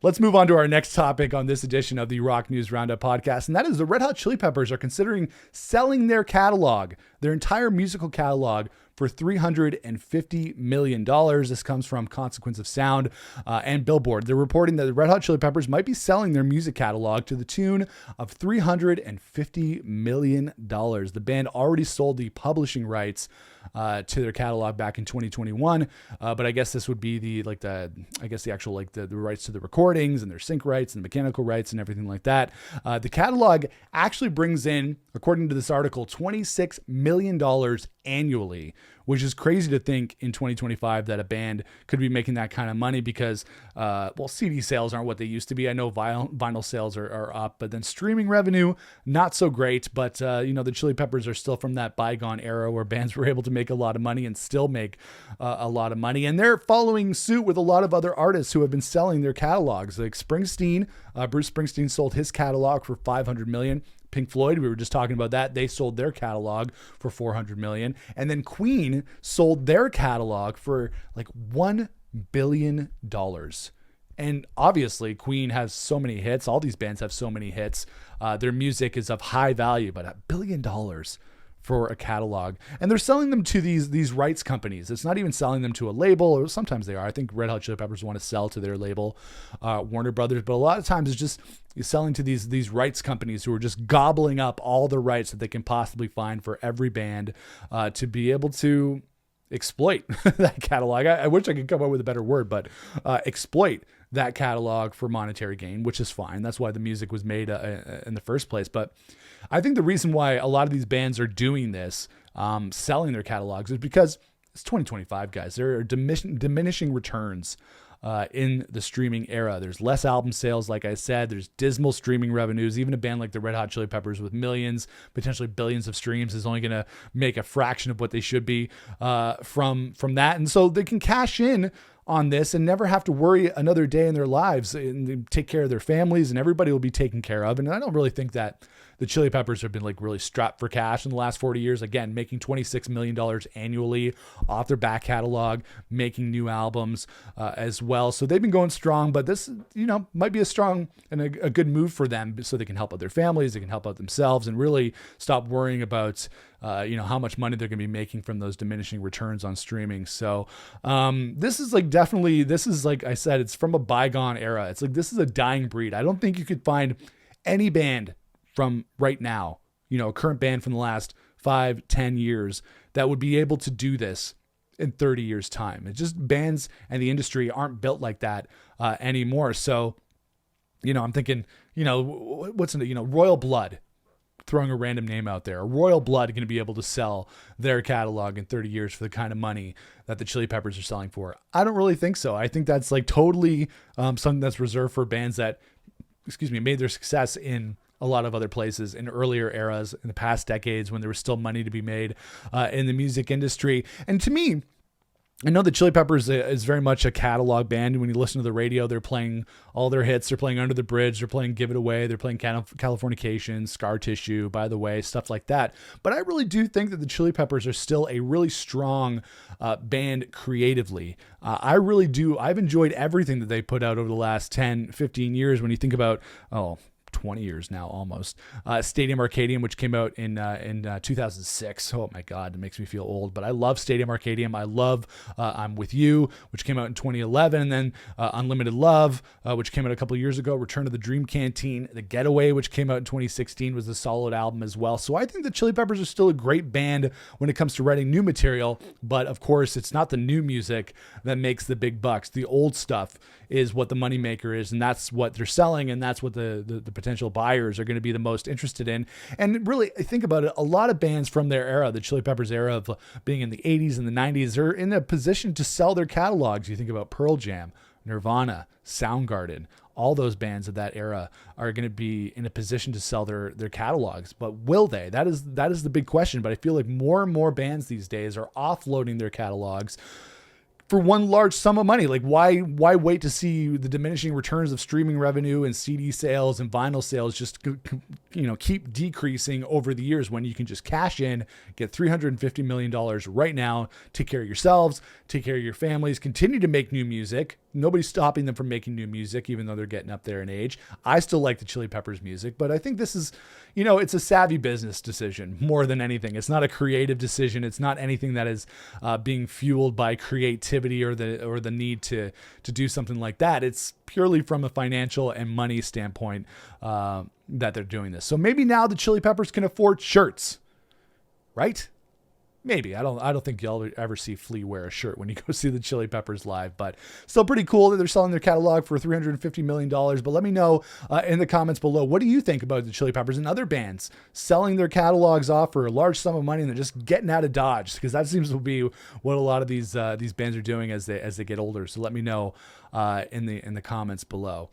Let's move on to our next topic on this edition of the Rock News Roundup podcast, and that is the Red Hot Chili Peppers are considering selling their catalog, their entire musical catalog, for $350 million. This comes from Consequence of Sound and Billboard. They're reporting that the Red Hot Chili Peppers might be selling their music catalog to the tune of $350 million. The band already sold the publishing rights to their catalog back in 2021, but I guess this would be the actual the rights to the recordings and their sync rights and the mechanical rights and everything like that. The catalog actually brings in, according to this article, $26 million annually, which is crazy to think in 2025 that a band could be making that kind of money because, CD sales aren't what they used to be. I know vinyl sales are up, but then streaming revenue, not so great. But, the Chili Peppers are still from that bygone era where bands were able to make a lot of money and still make a lot of money. And they're following suit with a lot of other artists who have been selling their catalogs. Like Springsteen, Bruce Springsteen sold his catalog for $500 million. Pink Floyd, we were just talking about that. They sold their catalog for $400 million. And then Queen sold their catalog for like $1 billion. And obviously Queen has so many hits. All these bands have so many hits. Their music is of high value, but $1 billion for a catalog. And they're selling them to these rights companies. It's not even selling them to a label, or sometimes they are. I think Red Hot Chili Peppers want to sell to their label, Warner Brothers, but a lot of times it's just you're selling to these rights companies who are just gobbling up all the rights that they can possibly find for every band to be able to exploit that catalog. I wish I could come up with a better word, but exploit that catalog for monetary gain, which is fine. That's why the music was made in the first place. But I think the reason why a lot of these bands are doing this, selling their catalogs, is because it's 2025, guys. There are diminishing returns in the streaming era. There's less album sales, like I said. There's dismal streaming revenues. Even a band like the Red Hot Chili Peppers with millions, potentially billions of streams is only going to make a fraction of what they should be from that. And so they can cash in on this and never have to worry another day in their lives and take care of their families, and everybody will be taken care of. And I don't really think that the Chili Peppers have been like really strapped for cash in the last 40 years. Again, making $26 million annually off their back catalog, making new albums as well. So they've been going strong, but this, might be a strong and a good move for them so they can help out their families, they can help out themselves, and really stop worrying about how much money they're going to be making from those diminishing returns on streaming. So this is like I said, it's from a bygone era. It's like, this is a dying breed. I don't think you could find any band from right now, a current band from the last 5-10 years that would be able to do this in 30 years time. It's just bands and the industry aren't built like that anymore. So, I'm thinking, what's in it, Royal Blood, throwing a random name out there. Royal Blood going to be able to sell their catalog in 30 years for the kind of money that the Chili Peppers are selling for? I don't really think so. I think that's like totally something that's reserved for bands that, made their success in a lot of other places in earlier eras in the past decades when there was still money to be made in the music industry. And to me, I know the Chili Peppers is very much a catalog band. When you listen to the radio, they're playing all their hits. They're playing Under the Bridge. They're playing Give It Away. They're playing Californication, Scar Tissue, By the Way, stuff like that. But I really do think that the Chili Peppers are still a really strong band creatively. I really do. I've enjoyed everything that they put out over the last 10, 15 years. When you think about, 20 years now almost. Stadium Arcadium, which came out in 2006. Oh my God, it makes me feel old. But I love Stadium Arcadium. I love I'm With You, which came out in 2011. And then Unlimited Love, which came out a couple of years ago. Return to the Dream Canteen. The Getaway, which came out in 2016, was a solid album as well. So I think the Chili Peppers are still a great band when it comes to writing new material. But of course, it's not the new music that makes the big bucks. The old stuff is what the moneymaker is, and that's what they're selling, and that's what the potential buyers are going to be the most interested in. And really, think about it, a lot of bands from their era, the Chili Peppers era of being in the 80s and the 90s, are in a position to sell their catalogs. You think about Pearl Jam, Nirvana, Soundgarden, all those bands of that era are going to be in a position to sell their catalogs. But will they? That is the big question. But I feel like more and more bands these days are offloading their catalogs for one large sum of money. Like, why wait to see the diminishing returns of streaming revenue and CD sales and vinyl sales just keep decreasing over the years when you can just cash in, get $350 million right now, take care of yourselves, take care of your families, continue to make new music, Nobody's stopping them from making new music, even though they're getting up there in age. I still like the Chili Peppers music, but I think this is, it's a savvy business decision more than anything. It's not a creative decision. It's not anything that is being fueled by creativity or the need to do something like that. It's purely from a financial and money standpoint that they're doing this. So maybe now the Chili Peppers can afford shirts, right? Maybe. I don't think you'll ever see Flea wear a shirt when you go see the Chili Peppers live, but still pretty cool that they're selling their catalog for $350 million. But let me know in the comments below, what do you think about the Chili Peppers and other bands selling their catalogs off for a large sum of money and they're just getting out of Dodge? Because that seems to be what a lot of these bands are doing as they get older. So let me know in the comments below.